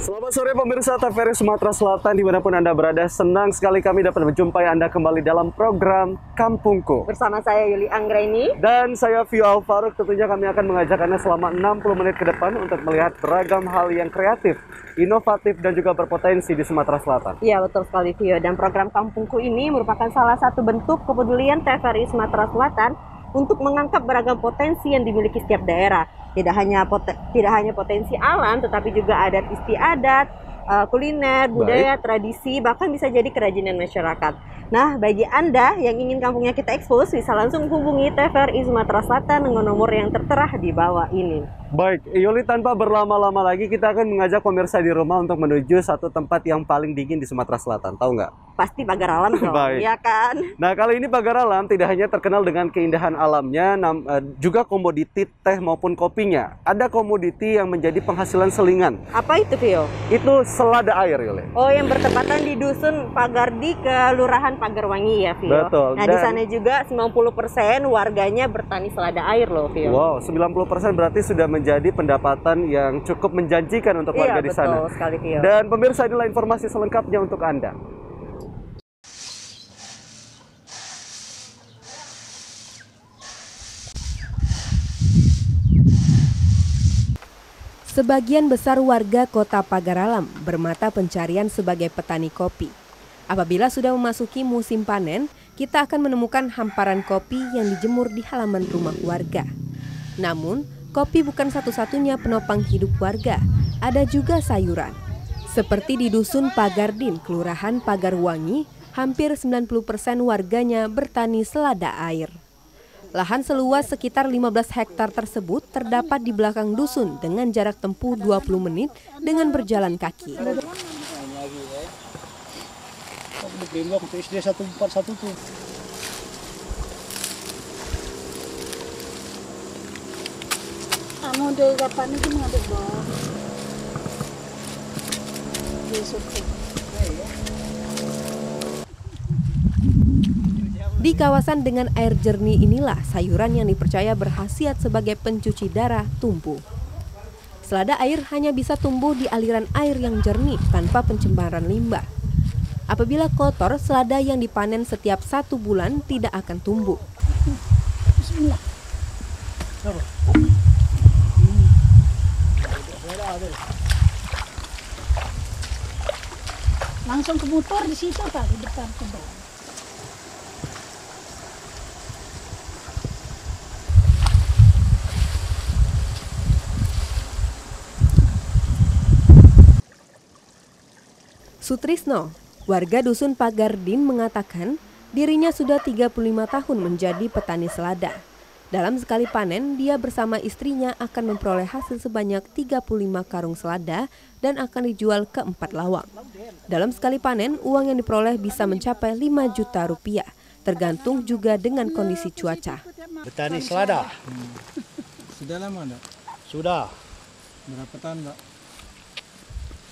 Selamat sore pemirsa TVRI Sumatera Selatan dimanapun Anda berada. Senang sekali kami dapat menjumpai Anda kembali dalam program Kampungku. Bersama saya Yuli Anggraini. Dan saya Vio Alfaruk. Tentunya kami akan mengajak Anda selama 60 menit ke depan untuk melihat beragam hal yang kreatif, inovatif, dan juga berpotensi di Sumatera Selatan. Iya betul sekali Vio. Dan program Kampungku ini merupakan salah satu bentuk kepedulian TVRI Sumatera Selatan untuk mengangkat beragam potensi yang dimiliki setiap daerah. Tidak hanya potensi alam, tetapi juga adat istiadat, kuliner, budaya, tradisi, bahkan bisa jadi kerajinan masyarakat. Nah, bagi Anda yang ingin kampungnya kita ekspos, bisa langsung hubungi TVRI Sumatera Selatan dengan nomor yang tertera di bawah ini. Baik, Yuli, tanpa berlama-lama lagi kita akan mengajak pemirsa di rumah untuk menuju satu tempat yang paling dingin di Sumatera Selatan. Tahu nggak? Pasti Pagar Alam dong, ya kan? Nah, kali ini Pagar Alam tidak hanya terkenal dengan keindahan alamnya, juga komoditi teh maupun kopinya. Ada komoditi yang menjadi penghasilan selingan. Apa itu, Vio? Itu selada air, Yuli. Oh, yang bertepatan di Dusun Pagardi, Kelurahan Pagarwangi ya, Vio? Betul. Nah, di sana juga 90% warganya bertani selada air loh, Vio. Wow, 90% berarti sudah menjadi pendapatan yang cukup menjanjikan untuk warga di sana. Betul sekali, Vio. Dan pemirsa, inilah informasi selengkapnya untuk Anda. Sebagian besar warga kota Pagar Alam bermata pencarian sebagai petani kopi. Apabila sudah memasuki musim panen, kita akan menemukan hamparan kopi yang dijemur di halaman rumah warga. Namun, kopi bukan satu-satunya penopang hidup warga, ada juga sayuran. Seperti di Dusun Pagardin, Kelurahan Pagarwangi, hampir 90% warganya bertani selada air. Lahan seluas sekitar 15 hektar tersebut terdapat di belakang dusun dengan jarak tempuh 20 menit dengan berjalan kaki. Di kawasan dengan air jernih inilah sayuran yang dipercaya berkhasiat sebagai pencuci darah tumbuh. Selada air hanya bisa tumbuh di aliran air yang jernih tanpa pencemaran limbah. Apabila kotor, selada yang dipanen setiap 1 bulan tidak akan tumbuh. Langsung ke motor di situ Pak, di depan kebun. Sutrisno, warga Dusun Pagardin mengatakan dirinya sudah 35 tahun menjadi petani selada. Dalam sekali panen, dia bersama istrinya akan memperoleh hasil sebanyak 35 karung selada dan akan dijual ke 4 lawang. Dalam sekali panen, uang yang diperoleh bisa mencapai 5 juta rupiah, tergantung juga dengan kondisi cuaca. Petani selada. Sudah lama enggak? Sudah. Berapa tahun enggak?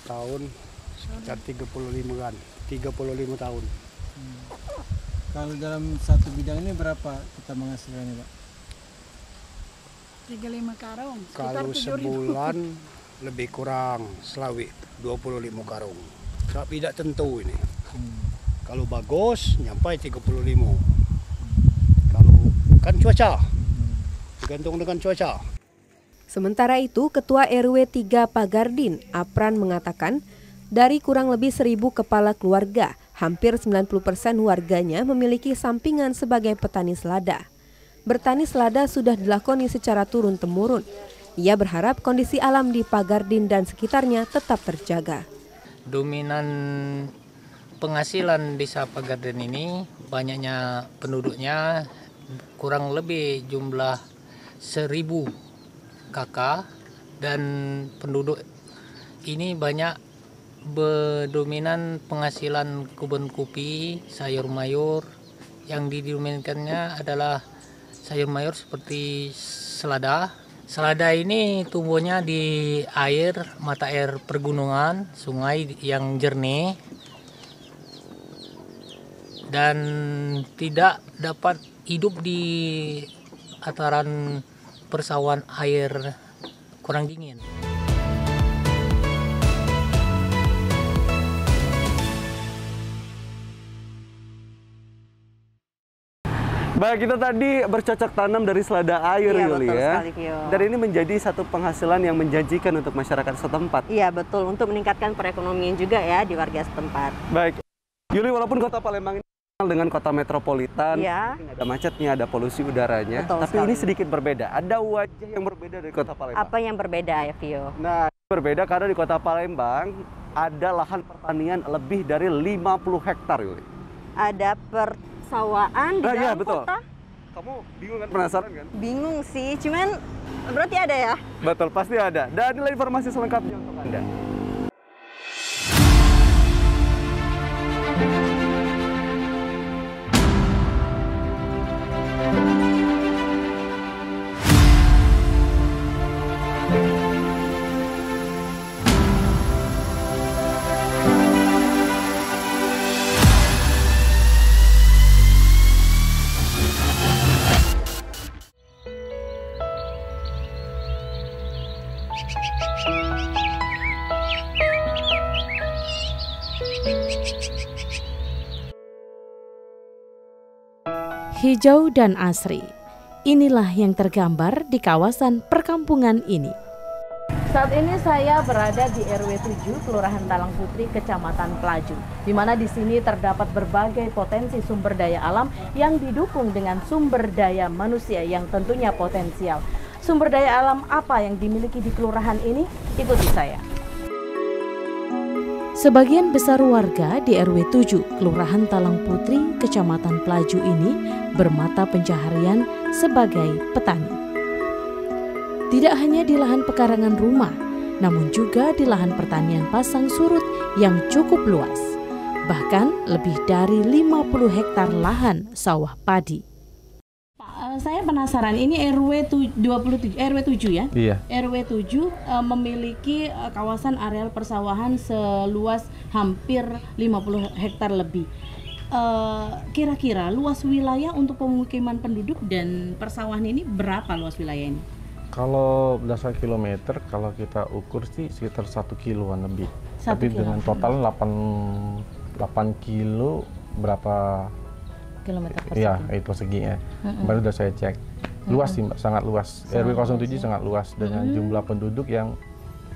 Tahun sekitar 35 tahun. Kalau dalam satu bidang ini berapa kita menghasilkannya, Pak? 35 karung. Kalau sebulan lebih kurang selawi 25 karung. Tapi tidak tentu ini. Kalau bagus nyampai 35. Kalau kan cuaca. Tergantung dengan cuaca. Sementara itu, Ketua RW 3 Pagardin, Apran, mengatakan dari kurang lebih 1.000 kepala keluarga, hampir 90% warganya memiliki sampingan sebagai petani selada. Bertani selada sudah dilakoni secara turun-temurun. Ia berharap kondisi alam di Pagardin dan sekitarnya tetap terjaga. Dominan penghasilan desa Pagardin ini, banyaknya penduduknya kurang lebih jumlah 1.000 kakak, dan penduduk ini banyak berdominan penghasilan kebun kopi, sayur mayur. Yang didominankannya adalah sayur mayur seperti selada. Selada ini tumbuhnya di mata air pergunungan, sungai yang jernih, dan tidak dapat hidup di ataran persawahan air kurang dingin. Baik, kita tadi bercocok tanam dari selada air, Iya, Yuli betul ya. sekali, Vio. Dan ini menjadi satu penghasilan yang menjanjikan untuk masyarakat setempat. Iya betul, untuk meningkatkan perekonomian juga ya di warga setempat. Baik, Yuli, walaupun kota Palembang ini terkenal dengan kota metropolitan, Iya. ada macetnya, ada polusi udaranya, Betul tapi sekali. ini sedikit berbeda. Ada wajah yang berbeda dari kota Palembang. Apa yang berbeda ya, Vio? Nah, berbeda karena di kota Palembang ada lahan pertanian lebih dari 50 hektar, Yuli. Ada persawahan di Nah, iya, dalam betul. kota? Kamu bingung kan, penasaran kan? Bingung sih, cuman berarti ada ya? Betul, pasti ada. Dan inilah informasi selengkapnya untuk Anda. Hijau dan asri, inilah yang tergambar di kawasan perkampungan ini. Saat ini saya berada di RW 7, Kelurahan Talang Putri, Kecamatan Pelaju, di mana di sini terdapat berbagai potensi sumber daya alam yang didukung dengan sumber daya manusia yang tentunya potensial. Sumber daya alam apa yang dimiliki di kelurahan ini? Ikuti saya. Sebagian besar warga di RW 7, Kelurahan Talang Putri, Kecamatan Pelaju ini bermata pencaharian sebagai petani. Tidak hanya di lahan pekarangan rumah, namun juga di lahan pertanian pasang surut yang cukup luas. Bahkan lebih dari 50 hektar lahan sawah padi. Saya penasaran, ini RW 27 ya? Iya. RW 7 memiliki kawasan areal persawahan seluas hampir 50 hektar lebih. Kira-kira luas wilayah untuk pemukiman penduduk dan persawahan ini berapa luas wilayah ini? Kalau berdasarkan kilometer, kalau kita ukur sih sekitar 1 kiloan lebih. 1 Tapi kilo. dengan total 8 kilo berapa? Kilometer persegi. Iya, itu perseginya. Baru udah saya cek. Luas sih, Mbak, sangat luas. RW 07 sangat luas dengan jumlah penduduk yang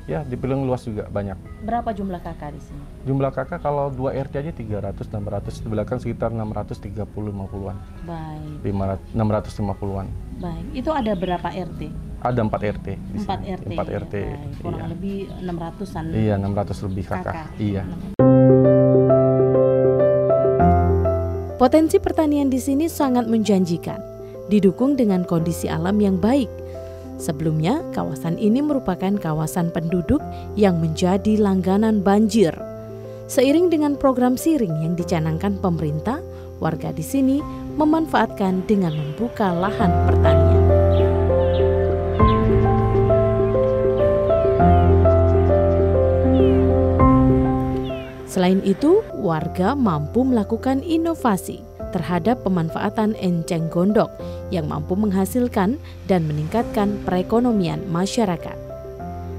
ya dibilang luas juga banyak. Berapa jumlah kakak di sini? Jumlah kakak kalau 2 RT aja 300, 600, di belakang sekitar 630-50-an. Baik. 650-an. Baik. Itu ada berapa RT? Ada 4 RT di 4 sini. RT. 4 RT. Baik. Kurang Iya. lebih 600-an. Iya, 600 lebih kakak. Iya. Potensi pertanian di sini sangat menjanjikan, didukung dengan kondisi alam yang baik. Sebelumnya, kawasan ini merupakan kawasan penduduk yang menjadi langganan banjir. Seiring dengan program Siring yang dicanangkan pemerintah, warga di sini memanfaatkan dengan membuka lahan pertanian. Selain itu, warga mampu melakukan inovasi terhadap pemanfaatan enceng gondok yang mampu menghasilkan dan meningkatkan perekonomian masyarakat.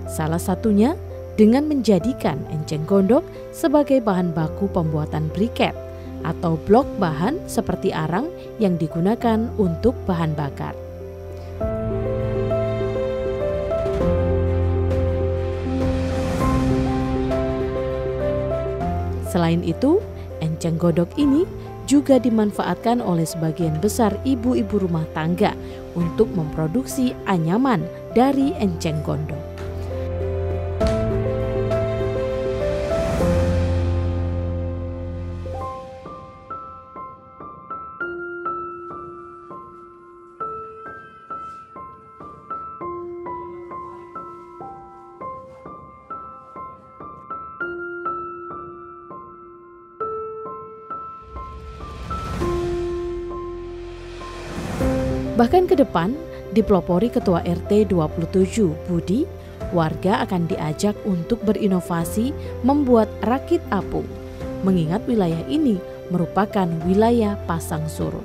Salah satunya dengan menjadikan enceng gondok sebagai bahan baku pembuatan briket atau blok bahan seperti arang yang digunakan untuk bahan bakar. Selain itu, enceng godok ini juga dimanfaatkan oleh sebagian besar ibu-ibu rumah tangga untuk memproduksi anyaman dari enceng gondok. Bahkan ke depan, dipelopori Ketua RT 27 Budi, warga akan diajak untuk berinovasi membuat rakit apung, mengingat wilayah ini merupakan wilayah pasang surut.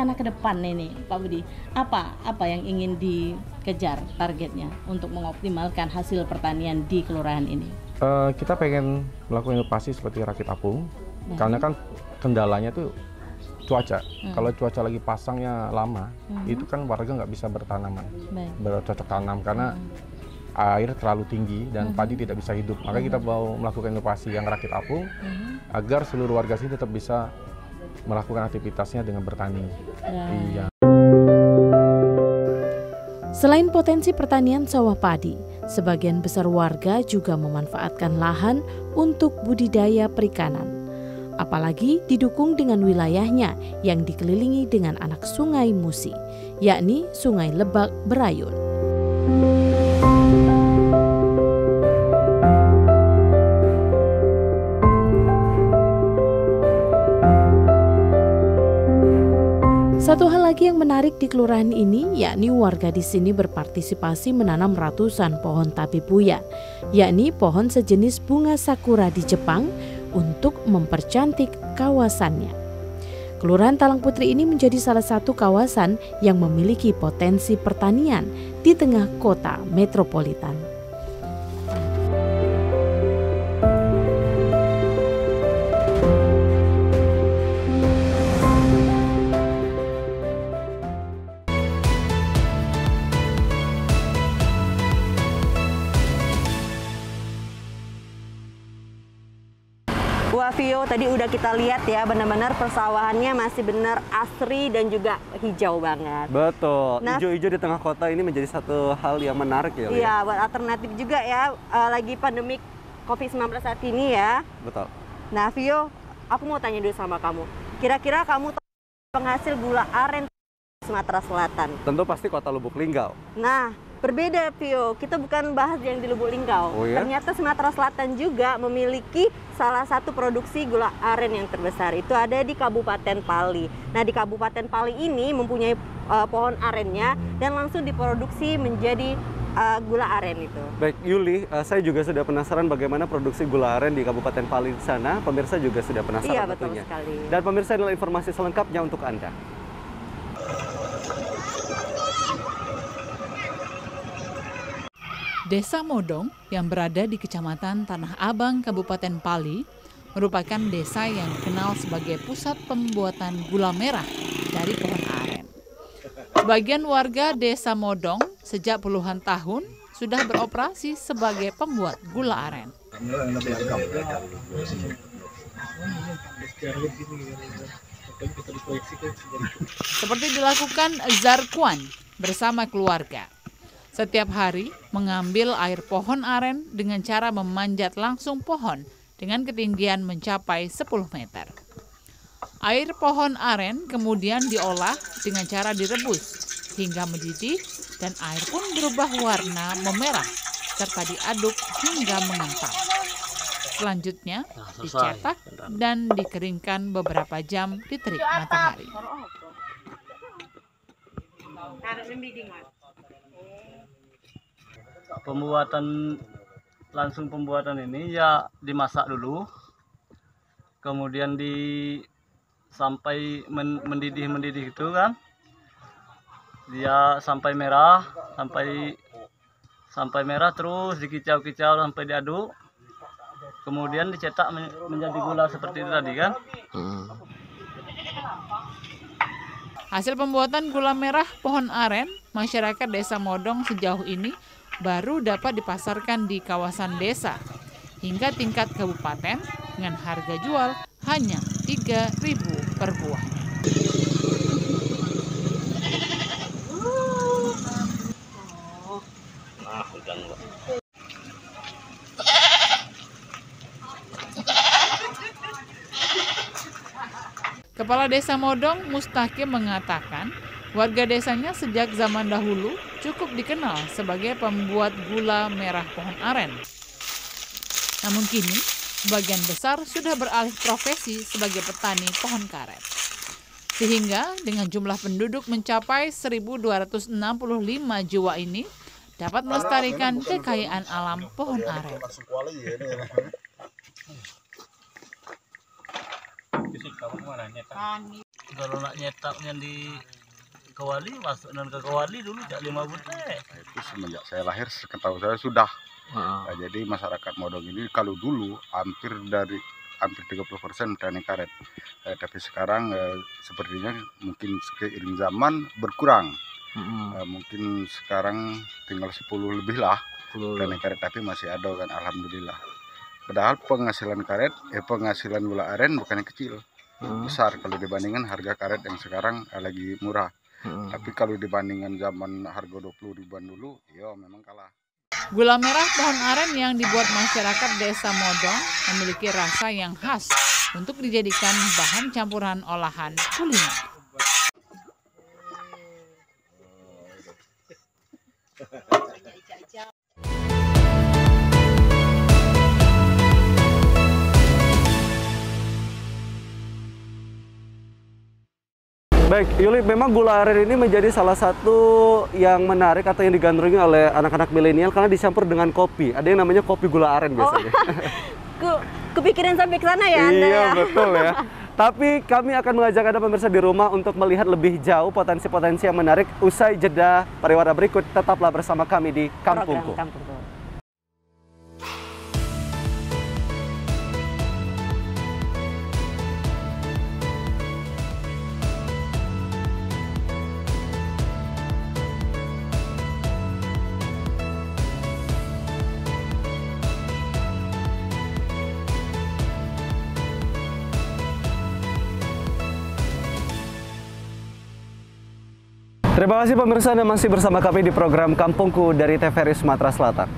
rencana ke depan ini, Pak Budi, apa yang ingin dikejar targetnya untuk mengoptimalkan hasil pertanian di kelurahan ini? Kita pengen melakukan inovasi seperti rakit apung, karena kan kendalanya tuh cuaca. Kalau cuaca lagi pasangnya lama, itu kan warga nggak bisa bertanaman, bercocok tanam karena air terlalu tinggi dan padi tidak bisa hidup. Maka kita mau melakukan inovasi yang rakit apung agar seluruh warga sini tetap bisa melakukan aktivitasnya dengan bertani. Iya. Selain potensi pertanian sawah padi, sebagian besar warga juga memanfaatkan lahan untuk budidaya perikanan. Apalagi didukung dengan wilayahnya yang dikelilingi dengan anak sungai Musi, yakni Sungai Lebak Berayun. Satu hal lagi yang menarik di kelurahan ini, yakni warga di sini berpartisipasi menanam ratusan pohon tabebuya, yakni pohon sejenis bunga sakura di Jepang untuk mempercantik kawasannya. Kelurahan Talang Putri ini menjadi salah satu kawasan yang memiliki potensi pertanian di tengah kota metropolitan. Wah Vio, tadi udah kita lihat ya, benar-benar persawahannya masih benar asri dan juga hijau banget. Betul, Nah, hijau-hijau di tengah kota ini menjadi satu hal yang menarik ya. Iya, buat alternatif juga ya, lagi pandemik COVID-19 saat ini ya. Betul. Nah Vio, aku mau tanya dulu sama kamu. Kira-kira kamu tahu penghasil gula aren Sumatera Selatan? Tentu pasti kota Lubuk Linggau. Nah, berbeda Vio, kita bukan bahas yang di Lubuk Linggau. Oh, ya? Ternyata Sumatera Selatan juga memiliki salah satu produksi gula aren yang terbesar. Itu ada di Kabupaten Pali. Nah, di Kabupaten Pali ini mempunyai pohon arennya dan langsung diproduksi menjadi gula aren itu. Baik, Yuli, saya juga sudah penasaran bagaimana produksi gula aren di Kabupaten Pali di sana. Pemirsa juga sudah penasaran Iya, betul tentunya. sekali. Dan pemirsa, adalah informasi selengkapnya untuk Anda. Desa Modong yang berada di Kecamatan Tanah Abang, Kabupaten Pali, merupakan desa yang dikenal sebagai pusat pembuatan gula merah dari pohon aren. Sebagian warga Desa Modong sejak puluhan tahun sudah beroperasi sebagai pembuat gula aren. Seperti dilakukan Zarkwan bersama keluarga. Setiap hari mengambil air pohon aren dengan cara memanjat langsung pohon dengan ketinggian mencapai 10 meter. Air pohon aren kemudian diolah dengan cara direbus hingga mendidih dan air pun berubah warna memerah serta diaduk hingga mengental. Selanjutnya dicetak dan dikeringkan beberapa jam di terik matahari. Pembuatan ini ya dimasak dulu, kemudian sampai mendidih itu kan, dia sampai merah terus dikicau-kicau sampai diaduk, kemudian dicetak menjadi gula seperti itu tadi kan. Hasil pembuatan gula merah pohon aren masyarakat Desa Modong sejauh ini baru dapat dipasarkan di kawasan desa hingga tingkat kabupaten dengan harga jual hanya Rp3.000 per buah. Kepala Desa Modong Mustaqim mengatakan warga desanya sejak zaman dahulu cukup dikenal sebagai pembuat gula merah pohon aren. Namun kini, sebagian besar sudah beralih profesi sebagai petani pohon karet. Sehingga dengan jumlah penduduk mencapai 1.265 jiwa ini dapat melestarikan kekayaan alam pohon aren. Kalau nak nyetaknya di Kewali, masuk ke Kewali dulu jak 5 butir. Itu semenjak saya lahir, setahu saya sudah. Nah, jadi masyarakat Modong ini kalau dulu hampir 30% petani karet. Tapi sekarang sepertinya mungkin seiring zaman berkurang. Mungkin sekarang tinggal 10 lebih lah petani karet, tapi masih ada kan, alhamdulillah. Padahal penghasilan karet, penghasilan gula aren bukannya kecil, besar kalau dibandingkan harga karet yang sekarang lagi murah. Tapi kalau dibandingkan zaman harga 20 ribuan dulu, ya memang kalah. Gula merah pohon aren yang dibuat masyarakat desa Modong memiliki rasa yang khas untuk dijadikan bahan campuran olahan kuliner. Baik, Yuli, memang gula aren ini menjadi salah satu yang menarik atau yang digandrungi oleh anak-anak milenial karena dicampur dengan kopi. Ada yang namanya kopi gula aren biasanya. Kepikiran sampai ke sana ya Anda? Iya, betul ya. Tapi kami akan mengajak Anda pemirsa di rumah untuk melihat lebih jauh potensi-potensi yang menarik usai jeda pariwara berikut. Tetaplah bersama kami di Kampungku. Terima kasih pemirsa, Anda masih bersama kami di program Kampungku dari TVRI Sumatera Selatan.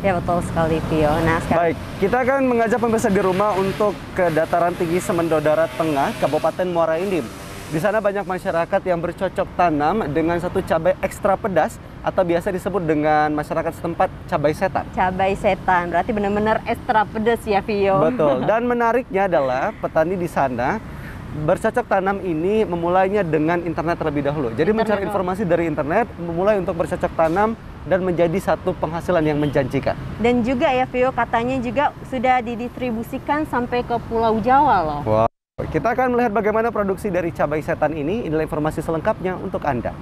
Ya betul sekali, Pio. Nah, baik, kita akan mengajak pemirsa di rumah untuk ke dataran tinggi Semendo Darat Tengah, Kabupaten Muara Enim. Di sana banyak masyarakat yang bercocok tanam dengan satu cabai ekstra pedas atau biasa disebut dengan masyarakat setempat cabai setan. Cabai setan, berarti benar-benar ekstra pedas ya, Pio. Betul, dan menariknya adalah petani di sana bercocok tanam ini memulainya dengan internet terlebih dahulu. Jadi mencari informasi dari internet, memulai untuk bercocok tanam dan menjadi satu penghasilan yang menjanjikan. Dan juga ya Vio, katanya juga sudah didistribusikan sampai ke Pulau Jawa loh. Wow. Kita akan melihat bagaimana produksi dari cabai setan ini. Inilah informasi selengkapnya untuk Anda.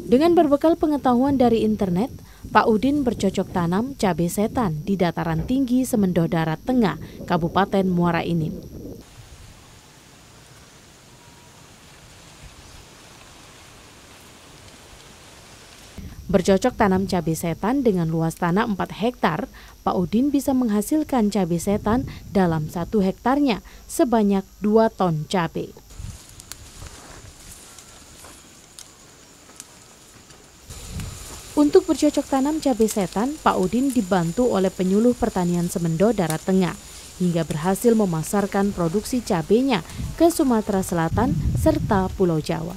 Dengan berbekal pengetahuan dari internet, Pak Udin bercocok tanam cabai setan di dataran tinggi Semendo Darat Tengah, Kabupaten Muara Enim. Bercocok tanam cabai setan dengan luas tanah 4 hektar, Pak Udin bisa menghasilkan cabai setan dalam 1 hektarnya sebanyak 2 ton cabai. Untuk bercocok tanam cabai setan, Pak Udin dibantu oleh penyuluh pertanian Semendo Darat Tengah hingga berhasil memasarkan produksi cabainya ke Sumatera Selatan serta Pulau Jawa.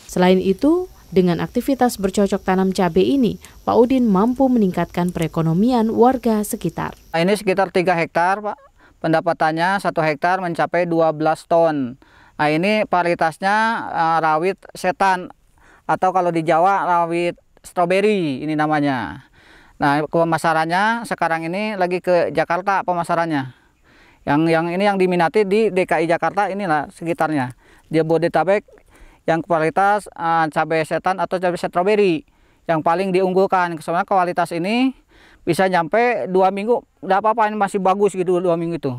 Selain itu, dengan aktivitas bercocok tanam cabai ini, Pak Udin mampu meningkatkan perekonomian warga sekitar. Ini sekitar 3 hektar, Pak. Pendapatannya 1 hektar mencapai 12 ton. Nah, ini varietasnya rawit setan atau kalau di Jawa rawit stroberi ini namanya. Nah, pemasarannya sekarang ini lagi ke Jakarta pemasarannya. Yang ini yang diminati di DKI Jakarta inilah sekitarnya. Jabodetabek yang kualitas cabai setan atau cabai stroberi yang paling diunggulkan. Soalnya kualitas ini bisa nyampe 2 minggu, udah apa-apa, ini masih bagus gitu 2 minggu itu.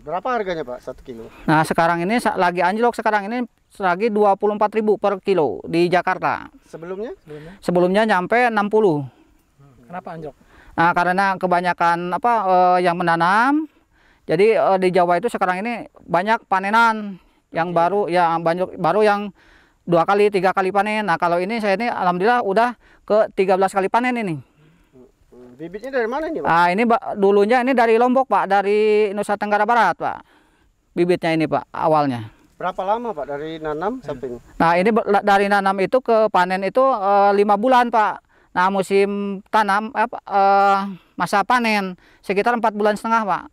Berapa harganya Pak 1 kilo? Nah sekarang ini lagi anjlok, sekarang ini lagi 24.000 per kilo di Jakarta. Sebelumnya? Sebelumnya nyampe 60. Kenapa anjlok? Nah karena kebanyakan yang menanam, jadi di Jawa itu sekarang ini banyak panenan. Yang baru ya banyak baru yang 2 kali 3 kali panen. Nah kalau ini saya ini alhamdulillah udah ke 13 kali panen ini. Bibitnya dari mana nih Pak? Ini dulunya ini dari Lombok Pak, dari Nusa Tenggara Barat Pak. Bibitnya ini Pak awalnya. Berapa lama Pak dari nanam sampai? Nah ini dari nanam itu ke panen itu 5 bulan Pak. Nah musim tanam masa panen sekitar 4,5 bulan Pak.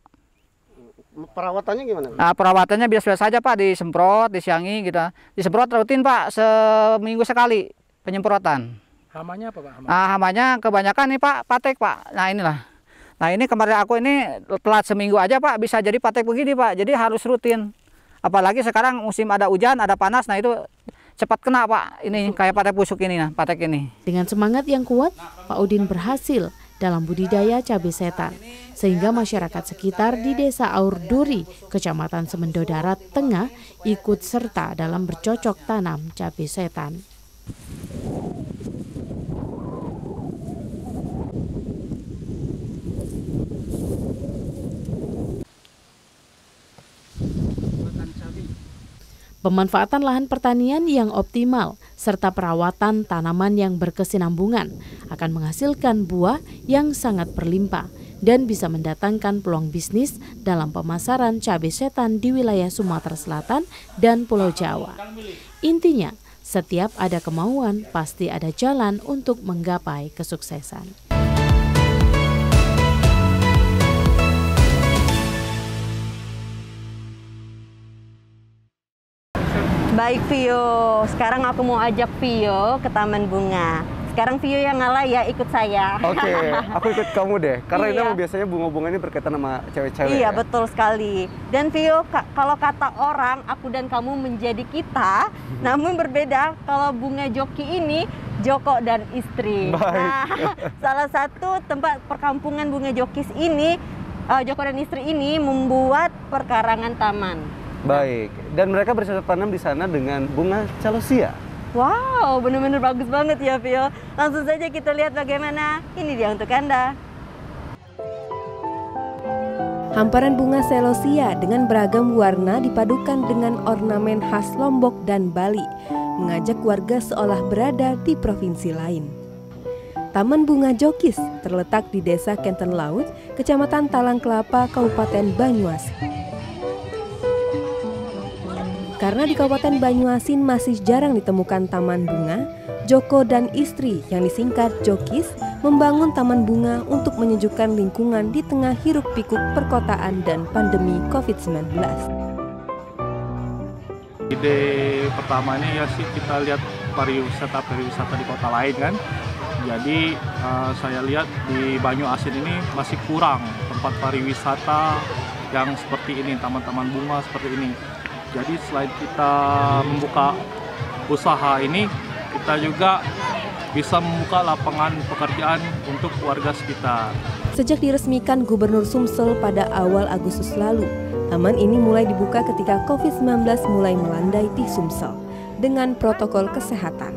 Perawatannya gimana? Nah, perawatannya biasa-biasa saja Pak, disemprot, disiangi gitu. Disemprot rutin Pak, seminggu sekali penyemprotan. Hamanya apa Pak? Hamanya kebanyakan nih Pak, patek Pak. Nah inilah. Nah ini kemarin aku ini telat seminggu aja Pak, bisa jadi patek begini Pak. Jadi harus rutin. Apalagi sekarang musim ada hujan, ada panas, nah itu cepat kena Pak. Ini kayak patek busuk ini, nah patek ini. Dengan semangat yang kuat, Pak Udin berhasil dalam budidaya cabai setan. Sehingga masyarakat sekitar di Desa Aurduri, Kecamatan Semendo Darat Tengah ikut serta dalam bercocok tanam cabai setan. Pemanfaatan lahan pertanian yang optimal serta perawatan tanaman yang berkesinambungan akan menghasilkan buah yang sangat berlimpah dan bisa mendatangkan peluang bisnis dalam pemasaran cabai setan di wilayah Sumatera Selatan dan Pulau Jawa. Intinya, setiap ada kemauan pasti ada jalan untuk menggapai kesuksesan. Baik Vio, sekarang aku mau ajak Vio ke Taman Bunga. Sekarang Vio yang ngalah ya, ikut saya. Oke, aku ikut kamu deh. Karena Iya. ini biasanya bunga-bunga ini berkaitan sama cewek-cewek. Iya, ya? betul sekali. Dan Vio, kalau kata orang, aku dan kamu menjadi kita, namun berbeda kalau bunga joki ini Joko dan istri. Baik. Nah, salah satu tempat perkampungan bunga jokis ini, Joko dan istri ini membuat perkarangan taman. Baik, dan mereka bercocok tanam di sana dengan bunga celosia. Wow, benar-benar bagus banget ya Vio. Langsung saja kita lihat bagaimana. Ini dia untuk Anda. Hamparan bunga celosia dengan beragam warna dipadukan dengan ornamen khas Lombok dan Bali, mengajak warga seolah berada di provinsi lain. Taman Bunga Jokis terletak di Desa Kenten Laut, Kecamatan Talang Kelapa, Kabupaten Banyuasin. Karena di Kabupaten Banyuasin masih jarang ditemukan taman bunga, Joko dan istri yang disingkat Jokis membangun taman bunga untuk menyejukkan lingkungan di tengah hiruk-pikuk perkotaan dan pandemi COVID-19. Ide pertama ini ya sih kita lihat pariwisata di kota lain kan. Jadi saya lihat di Banyuasin ini masih kurang tempat pariwisata yang seperti ini, taman-taman bunga seperti ini. Jadi selain kita membuka usaha ini, kita juga bisa membuka lapangan pekerjaan untuk warga sekitar. Sejak diresmikan Gubernur Sumsel pada awal Agustus lalu, taman ini mulai dibuka ketika COVID-19 mulai melandai di Sumsel dengan protokol kesehatan.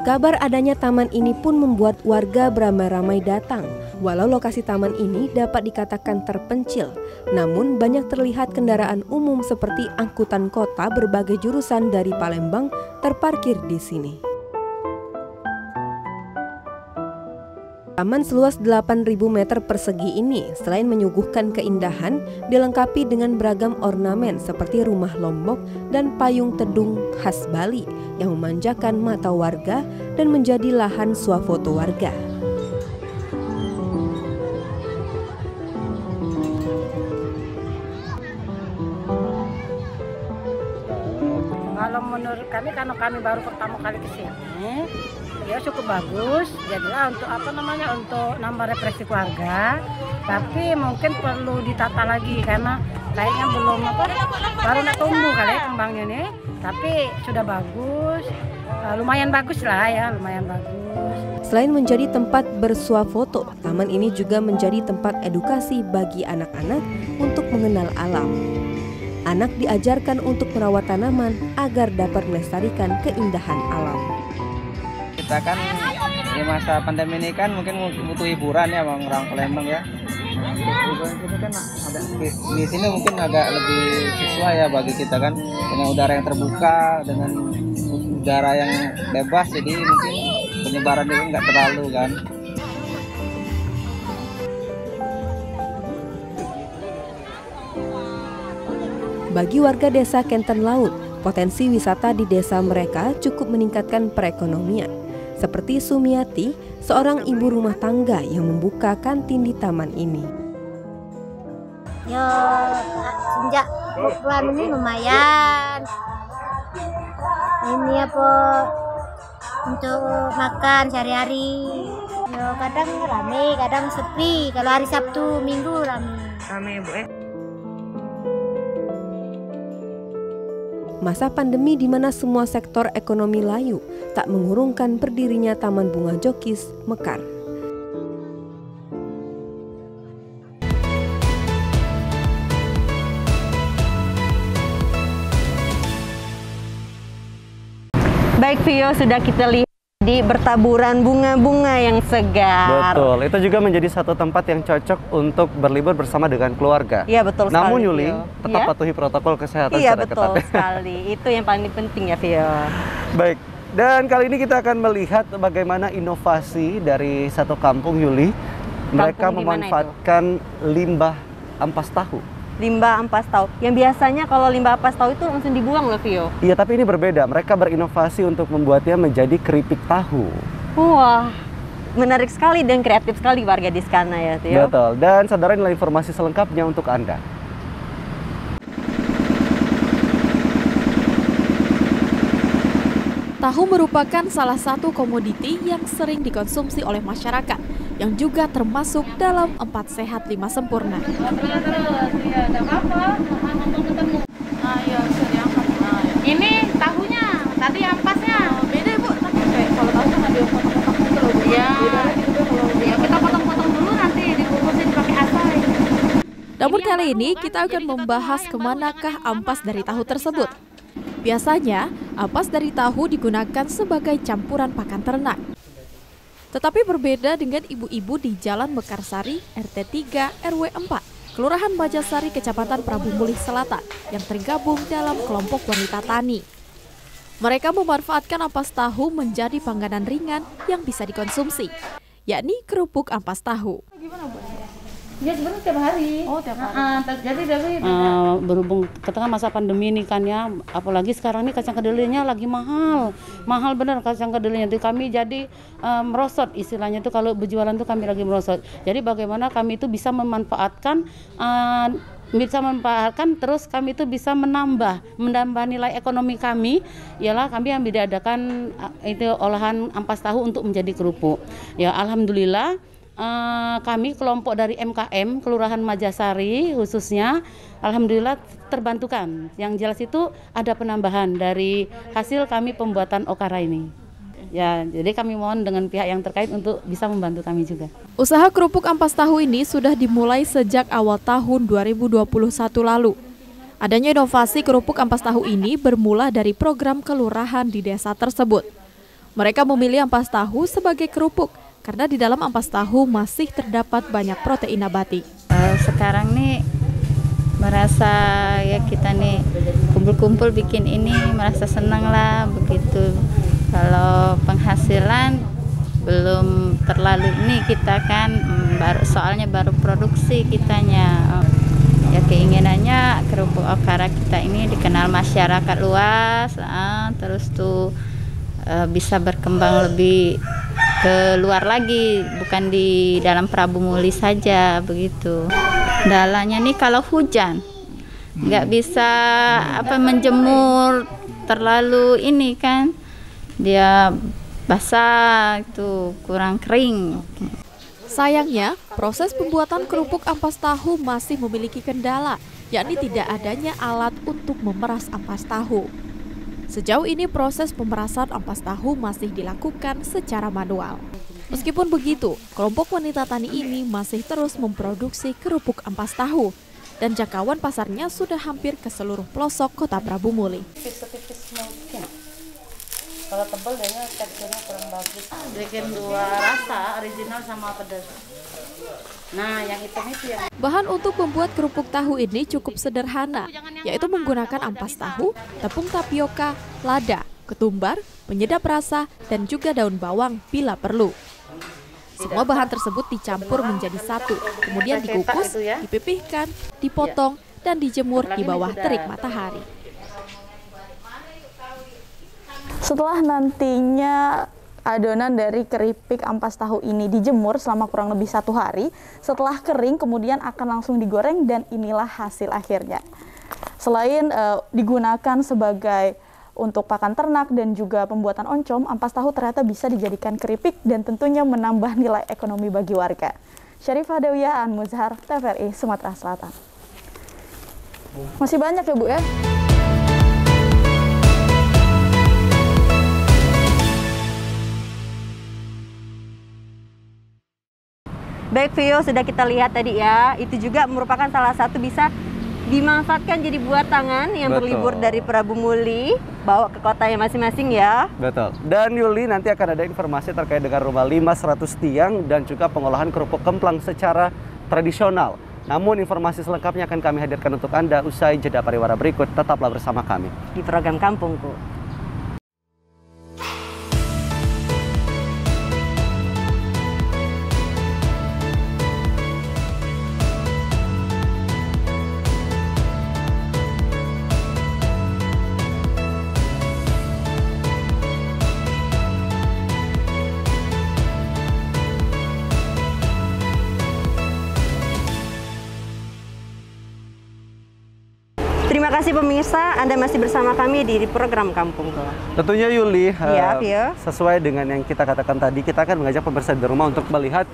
Kabar adanya taman ini pun membuat warga beramai-ramai datang. Walau lokasi taman ini dapat dikatakan terpencil, namun banyak terlihat kendaraan umum seperti angkutan kota berbagai jurusan dari Palembang terparkir di sini. Taman seluas 8.000 meter persegi ini selain menyuguhkan keindahan, dilengkapi dengan beragam ornamen seperti rumah Lombok dan payung tedung khas Bali yang memanjakan mata warga dan menjadi lahan swafoto warga. Kalau menurut kami, karena kami baru pertama kali ke sini, ya cukup bagus. Jadilah untuk nambah represi warga. Tapi mungkin perlu ditata lagi karena kayaknya belum baru nak tumbuh kali ya kembangnya nih. Tapi sudah bagus, lumayan bagus lah ya, lumayan bagus. Selain menjadi tempat bersuafoto, taman ini juga menjadi tempat edukasi bagi anak-anak untuk mengenal alam. Anak diajarkan untuk merawat tanaman agar dapat melestarikan keindahan alam. Kita kan di masa pandemi ini kan mungkin butuh hiburan ya orang Palembang ya. Hiburan kita kan ada di sini mungkin agak lebih sesuai ya bagi kita kan, dengan udara yang terbuka, dengan udara yang bebas, jadi mungkin penyebaran itu nggak terlalu kan. Bagi warga desa Kenten Laut, potensi wisata di desa mereka cukup meningkatkan perekonomian. Seperti Sumiati, seorang ibu rumah tangga yang membuka kantin di taman ini. Ya, sejak bulan ini lumayan. Ini apa untuk makan sehari-hari. Ya, kadang rame, kadang sepi. Kalau hari Sabtu, Minggu rame. Rame, Bu. Masa pandemi di mana semua sektor ekonomi layu tak mengurungkan berdirinya Taman Bunga Jokis Mekar. Baik, Vio, sudah kita lihat di bertaburan bunga-bunga yang segar. Betul, itu juga menjadi satu tempat yang cocok untuk berlibur bersama dengan keluarga. Iya, betul sekali. Namun Yuli, Vio, tetap ya? patuhi protokol kesehatan Iya, secara betul ketat. sekali. Itu yang paling penting ya, Vio. Baik, dan kali ini kita akan melihat bagaimana inovasi dari satu kampung, Yuli. Mereka Kampung di mana memanfaatkan limbah ampas tahu. Limbah ampas tahu. Yang biasanya kalau limbah ampas tahu itu langsung dibuang loh, Vio. Iya, tapi ini berbeda. Mereka berinovasi untuk membuatnya menjadi keripik tahu. Wah, menarik sekali dan kreatif sekali warga di sana ya, Vio. Betul. Dan saudara, inilah informasi selengkapnya untuk Anda. Tahu merupakan salah satu komoditi yang sering dikonsumsi oleh masyarakat, yang juga termasuk dalam 4 sehat 5 sempurna. Ini tahunya, tadi ampasnya. Beda, Bu. Kalau tahu kan ada yang potong-potong gitu loh, Bu. Iya. Ya, kita potong-potong dulu, nanti dibungkusin pakai asal. Namun kali ini kita akan membahas kemanakah ampas dari tahu tersebut. Biasanya, ampas dari tahu digunakan sebagai campuran pakan ternak. Tetapi berbeda dengan ibu-ibu di Jalan Mekarsari, RT 3, RW 4, Kelurahan Majasari, Kecamatan Prabu Mulih Selatan, yang tergabung dalam kelompok wanita tani. Mereka memanfaatkan ampas tahu menjadi panganan ringan yang bisa dikonsumsi, yakni kerupuk ampas tahu. Gimana, Bu? Ya sebenarnya tiap hari. Oh, tiap hari. Jadi dari berhubung ketika masa pandemi ini kan ya, apalagi sekarang ini kacang kedelainya lagi mahal benar kacang kedelainya. Itu kami jadi merosot istilahnya tuh, kalau berjualan tuh kami lagi merosot. Jadi bagaimana kami itu bisa memanfaatkan terus kami itu bisa menambah nilai ekonomi kami, ialah kami yang diadakan itu olahan ampas tahu untuk menjadi kerupuk. Ya, alhamdulillah. Kami kelompok dari MKM Kelurahan Majasari khususnya, alhamdulillah terbantukan. Yang jelas itu ada penambahan dari hasil kami pembuatan okara ini. Ya, jadi kami mohon dengan pihak yang terkait untuk bisa membantu kami juga. Usaha kerupuk ampas tahu ini sudah dimulai sejak awal tahun 2021 lalu. Adanya inovasi kerupuk ampas tahu ini bermula dari program kelurahan di desa tersebut. Mereka memilih ampas tahu sebagai kerupuk karena di dalam ampas tahu masih terdapat banyak protein nabati. Sekarang nih merasa ya kita nih kumpul-kumpul bikin ini merasa senang lah begitu. Kalau penghasilan belum terlalu ini kita kan soalnya baru produksi kitanya. Ya keinginannya kerupuk okara kita ini dikenal masyarakat luas, terus tuh bisa berkembang lebih ke luar lagi, bukan di dalam Prabu Mulih saja begitu. Dalanya nih kalau hujan nggak bisa menjemur terlalu ini kan, dia basah itu kurang kering. Sayangnya, proses pembuatan kerupuk ampas tahu masih memiliki kendala, yakni tidak adanya alat untuk memeras ampas tahu. Sejauh ini proses pemerasan ampas tahu masih dilakukan secara manual. Meskipun begitu, kelompok wanita tani ini masih terus memproduksi kerupuk ampas tahu dan jangkauan pasarnya sudah hampir ke seluruh pelosok Kota Prabu Mulih. Kalau tebal dia teksturnya kurang bagus. Bikin dua rasa, original sama pedas. Nah, yang hitam itu yang... Bahan untuk membuat kerupuk tahu ini cukup sederhana, yaitu menggunakan ampas tahu, tepung tapioka, lada, ketumbar, penyedap rasa, dan juga daun bawang bila perlu. Semua bahan tersebut dicampur menjadi satu, kemudian dikukus, dipipihkan, dipotong, dan dijemur di bawah terik matahari. Setelah nantinya adonan dari keripik ampas tahu ini dijemur selama kurang lebih 1 hari. Setelah kering kemudian akan langsung digoreng dan inilah hasil akhirnya. Selain digunakan sebagai untuk pakan ternak dan juga pembuatan oncom, ampas tahu ternyata bisa dijadikan keripik dan tentunya menambah nilai ekonomi bagi warga. Syarifah Dawiyah, An Muzhar, TVRI Sumatera Selatan. Masih banyak ya Bu ya? Baik Vio, sudah kita lihat tadi ya, itu juga merupakan salah satu bisa dimanfaatkan jadi buat tangan yang berlibur dari Prabu Muli, bawa ke kotanya masing-masing ya. Betul. Dan Yuli, nanti akan ada informasi terkait dengan rumah limas 100 tiang dan juga pengolahan kerupuk kemplang secara tradisional. Namun informasi selengkapnya akan kami hadirkan untuk Anda usai jeda pariwara berikut. Tetaplah bersama kami di program Kampungku. Terima kasih pemirsa, Anda masih bersama kami di program Kampungku. Tentunya Yuli, ya, sesuai dengan yang kita katakan tadi, kita akan mengajak pemirsa di rumah untuk melihat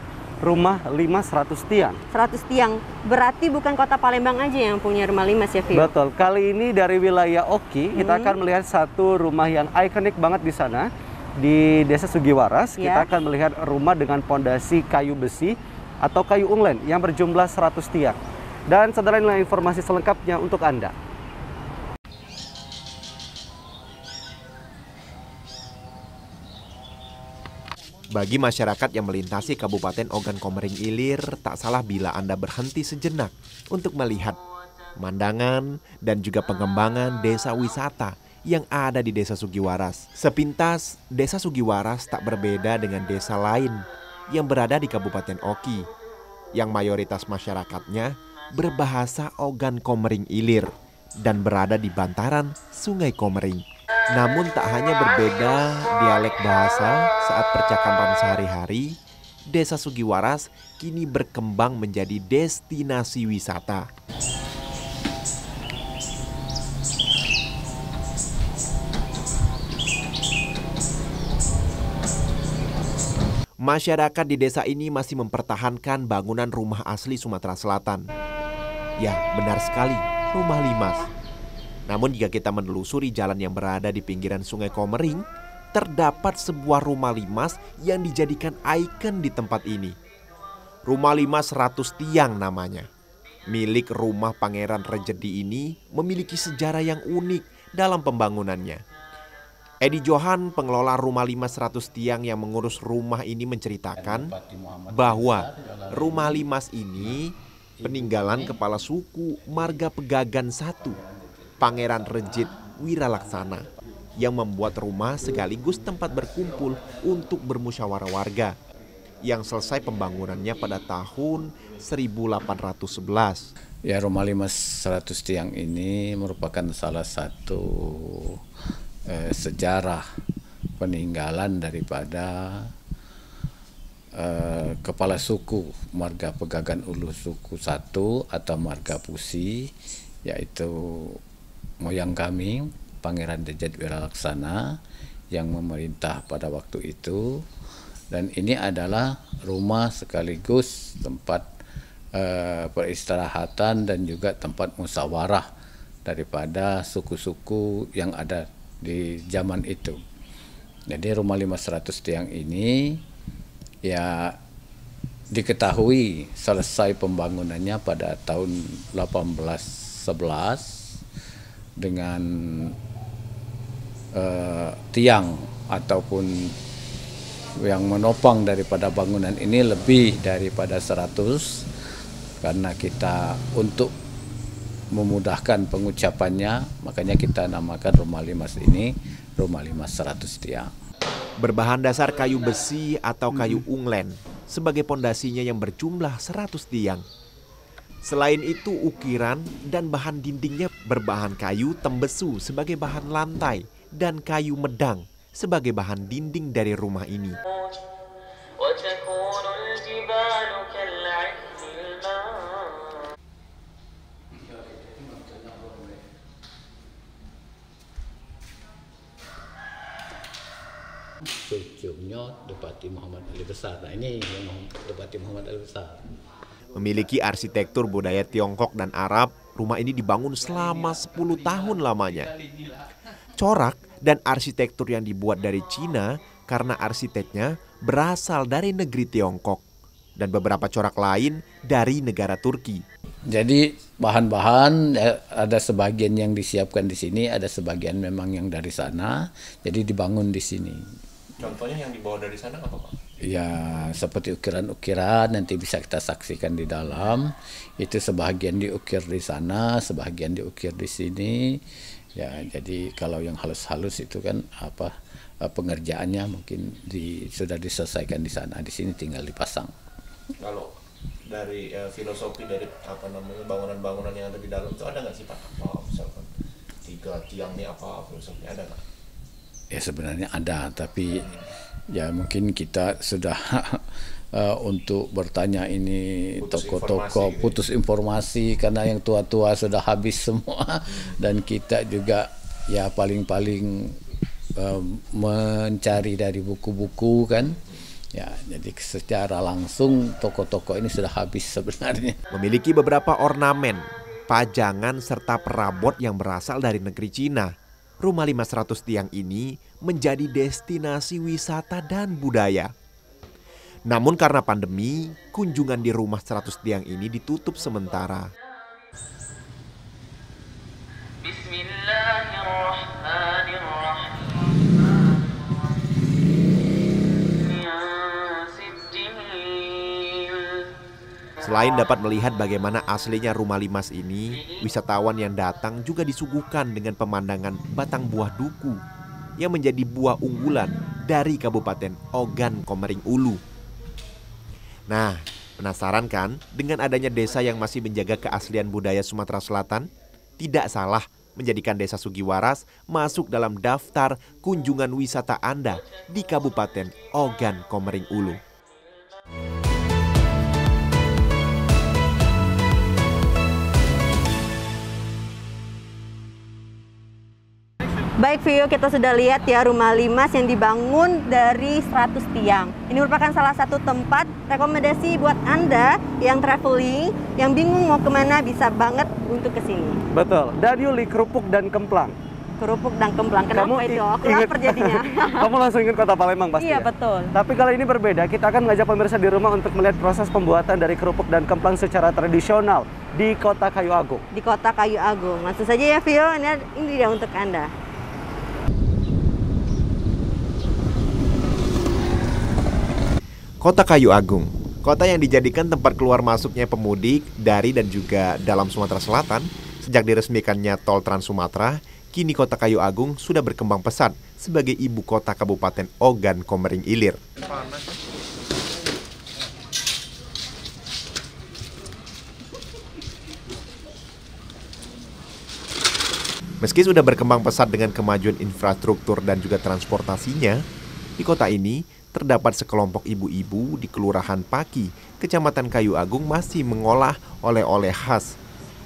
rumah limas 100 tiang. 100 tiang, berarti bukan kota Palembang aja yang punya rumah limas ya, Vio? Betul, kali ini dari wilayah Oki, kita akan melihat satu rumah yang ikonik banget di sana, di Desa Sugiwaras. Kita akan melihat rumah dengan pondasi kayu besi atau kayu unglen yang berjumlah 100 tiang. Dan setelah inilah informasi selengkapnya untuk Anda. Bagi masyarakat yang melintasi Kabupaten Ogan Komering Ilir, tak salah bila Anda berhenti sejenak untuk melihat pemandangan dan juga pengembangan desa wisata yang ada di Desa Sugiwaras. Sepintas, Desa Sugiwaras tak berbeda dengan desa lain yang berada di Kabupaten Oki, yang mayoritas masyarakatnya berbahasa Ogan Komering Ilir dan berada di bantaran Sungai Komering. Namun tak hanya berbeda dialek bahasa saat percakapan sehari-hari, Desa Sugiwaras kini berkembang menjadi destinasi wisata. Masyarakat di desa ini masih mempertahankan bangunan rumah asli Sumatera Selatan. Ya, benar sekali, rumah limas. Namun jika kita menelusuri jalan yang berada di pinggiran Sungai Komering, terdapat sebuah rumah limas yang dijadikan ikon di tempat ini. Rumah limas 100 tiang namanya. Milik rumah Pangeran Rejedi ini memiliki sejarah yang unik dalam pembangunannya. Edi Johan, pengelola rumah limas 100 tiang yang mengurus rumah ini menceritakan bahwa rumah limas ini peninggalan kepala suku Marga Pegagan I, Pangeran Rejit Wiralaksana, yang membuat rumah sekaligus tempat berkumpul untuk bermusyawarah warga, yang selesai pembangunannya pada tahun 1811. Ya, rumah limas 100 tiang ini merupakan salah satu sejarah peninggalan daripada kepala suku Marga Pegagan Ulu Suku 1 atau Marga Pusi, yaitu moyang kami, Pangeran Rejit Wiralaksana, yang memerintah pada waktu itu. Dan ini adalah rumah sekaligus tempat peristirahatan dan juga tempat musyawarah daripada suku-suku yang ada di zaman itu. Jadi rumah limas 100 tiang ini ya diketahui selesai pembangunannya pada tahun 1811 dengan tiang ataupun yang menopang daripada bangunan ini lebih daripada 100, karena kita untuk memudahkan pengucapannya makanya kita namakan rumah limas ini rumah limas 100 tiang. Berbahan dasar kayu besi atau kayu unglen sebagai pondasinya yang berjumlah 100 tiang. Selain itu, ukiran dan bahan dindingnya berbahan kayu tembesu sebagai bahan lantai dan kayu medang sebagai bahan dinding dari rumah ini. Cucunya Bupati Muhammad Ali Besar. Nah ini yang Bupati Muhammad Ali Besar. Memiliki arsitektur budaya Tiongkok dan Arab, rumah ini dibangun selama 10 tahun lamanya. Corak dan arsitektur yang dibuat dari Cina karena arsiteknya berasal dari negeri Tiongkok dan beberapa corak lain dari negara Turki. Jadi bahan-bahan ada sebagian yang disiapkan di sini, ada sebagian memang yang dari sana. Jadi dibangun di sini. Contohnya yang dibawa dari sana apa, Pak? Ya seperti ukiran-ukiran nanti bisa kita saksikan di dalam. Itu sebagian diukir di sana, sebagian diukir di sini. Ya jadi kalau yang halus-halus itu kan pengerjaannya mungkin sudah diselesaikan di sana. Di sini tinggal dipasang. Kalau dari filosofi dari bangunan-bangunan yang ada di dalam itu ada nggak sih, Pak? Misalkan 3 tiang ini apa filosofinya, ada nggak? Ya sebenarnya ada, tapi ya mungkin kita sudah untuk bertanya ini toko-toko putus informasi karena yang tua-tua sudah habis semua dan kita juga ya paling-paling mencari dari buku-buku kan. Ya, jadi secara langsung toko-toko ini sudah habis sebenarnya. Memiliki beberapa ornamen, pajangan serta perabot yang berasal dari negeri Cina. Rumah 500 tiang ini menjadi destinasi wisata dan budaya. Namun karena pandemi, kunjungan di rumah 100 tiang ini ditutup sementara. Selain dapat melihat bagaimana aslinya rumah limas ini, wisatawan yang datang juga disuguhkan dengan pemandangan batang buah duku yang menjadi buah unggulan dari Kabupaten Ogan Komering Ulu. Nah, penasaran kan dengan adanya desa yang masih menjaga keaslian budaya Sumatera Selatan? Tidak salah menjadikan Desa Sugiwaras masuk dalam daftar kunjungan wisata Anda di Kabupaten Ogan Komering Ulu. Baik Vio, kita sudah lihat ya rumah limas yang dibangun dari 100 tiang. Ini merupakan salah satu tempat rekomendasi buat Anda yang traveling, yang bingung mau kemana, bisa banget untuk kesini. Betul, dan Yuli, kerupuk dan kemplang. Kerupuk dan kemplang, kenapa itu? Aku lapar jadinya. Kamu langsung ingin Kota Palembang pasti. Iya, ya? betul. Tapi kali ini berbeda, kita akan mengajak pemirsa di rumah untuk melihat proses pembuatan dari kerupuk dan kemplang secara tradisional di Kota Kayu Agung. Di Kota Kayu Agung. Langsung saja ya Vio, ini dia untuk Anda. Kota Kayu Agung, kota yang dijadikan tempat keluar masuknya pemudik dari dan juga dalam Sumatera Selatan. Sejak diresmikannya Tol Trans Sumatera, kini Kota Kayu Agung sudah berkembang pesat sebagai ibu kota Kabupaten Ogan Komering Ilir. Meski sudah berkembang pesat dengan kemajuan infrastruktur dan juga transportasinya, di kota ini terdapat sekelompok ibu-ibu di Kelurahan Paki, Kecamatan Kayu Agung masih mengolah oleh-oleh khas,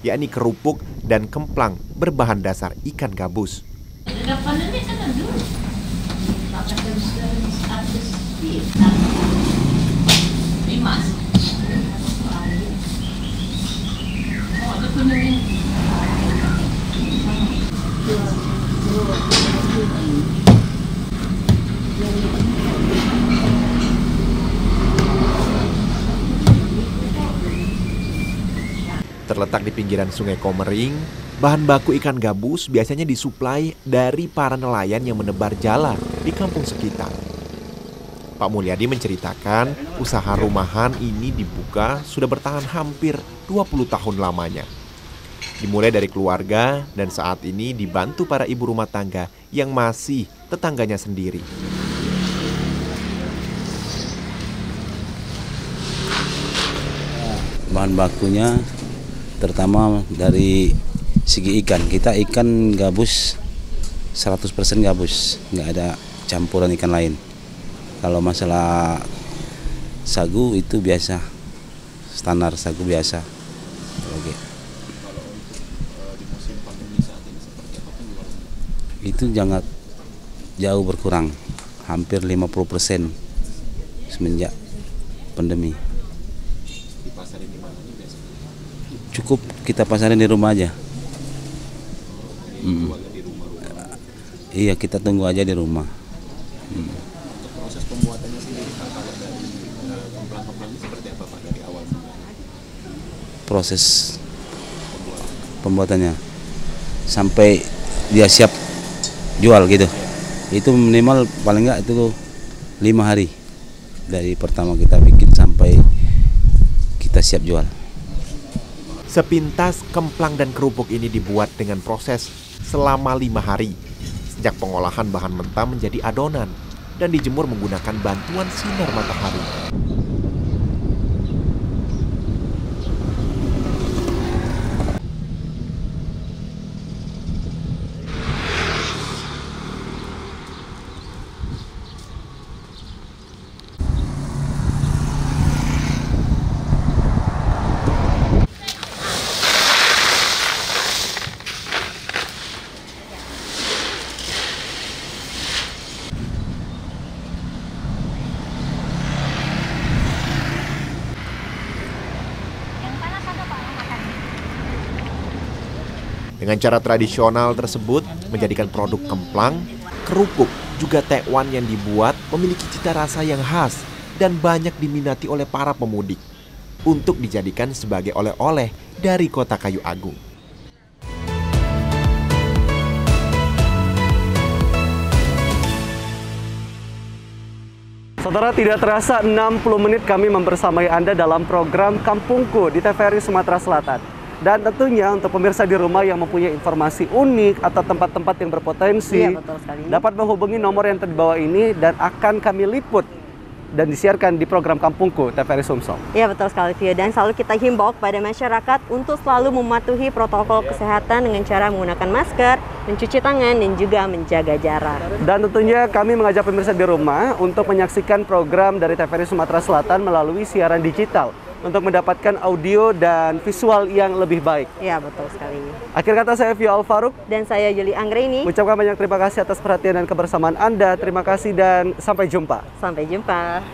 yakni kerupuk dan kemplang berbahan dasar ikan gabus. Terletak di pinggiran Sungai Komering, bahan baku ikan gabus biasanya disuplai dari para nelayan yang menebar jala di kampung sekitar. Pak Mulyadi menceritakan usaha rumahan ini dibuka sudah bertahan hampir 20 tahun lamanya. Dimulai dari keluarga dan saat ini dibantu para ibu rumah tangga yang masih tetangganya sendiri. Bahan bakunya terutama dari segi ikan, kita ikan gabus 100% gabus, nggak ada campuran ikan lain. Kalau masalah sagu itu biasa, standar sagu biasa. Oke. Itu jangan jauh berkurang, hampir 50% semenjak pandemi. Cukup kita pasarin di rumah aja. Iya, kita tunggu aja di rumah. Untuk proses pembuatannya sendiri, kalau dari kemplang-kemplang ini seperti apa Pak dari awal? Proses pembuatannya sampai dia siap jual gitu. Itu minimal paling enggak itu 5 hari dari pertama kita bikin sampai kita siap jual. Sepintas kemplang dan kerupuk ini dibuat dengan proses selama 5 hari. Sejak pengolahan bahan mentah menjadi adonan dan dijemur menggunakan bantuan sinar matahari. Dengan cara tradisional tersebut menjadikan produk kemplang, kerupuk, juga tekwan yang dibuat memiliki cita rasa yang khas dan banyak diminati oleh para pemudik untuk dijadikan sebagai oleh-oleh dari Kota Kayu Agung. Saudara, tidak terasa 60 menit kami membersamai Anda dalam program Kampungku di TVRI Sumatera Selatan. Dan tentunya untuk pemirsa di rumah yang mempunyai informasi unik atau tempat-tempat yang berpotensi, dapat menghubungi nomor yang di bawah ini dan akan kami liput dan disiarkan di program Kampungku TVRI Sumsel. Iya, betul sekali, Vio. Dan selalu kita himbau kepada masyarakat untuk selalu mematuhi protokol kesehatan dengan cara menggunakan masker, mencuci tangan, dan juga menjaga jarak. Dan tentunya kami mengajak pemirsa di rumah untuk menyaksikan program dari TVRI Sumatera Selatan melalui siaran digital untuk mendapatkan audio dan visual yang lebih baik. Iya, betul sekali. Akhir kata, saya Vio Alfaruk. Dan saya Yuli Anggraini. Ucapkan banyak terima kasih atas perhatian dan kebersamaan Anda. Terima kasih dan sampai jumpa. Sampai jumpa.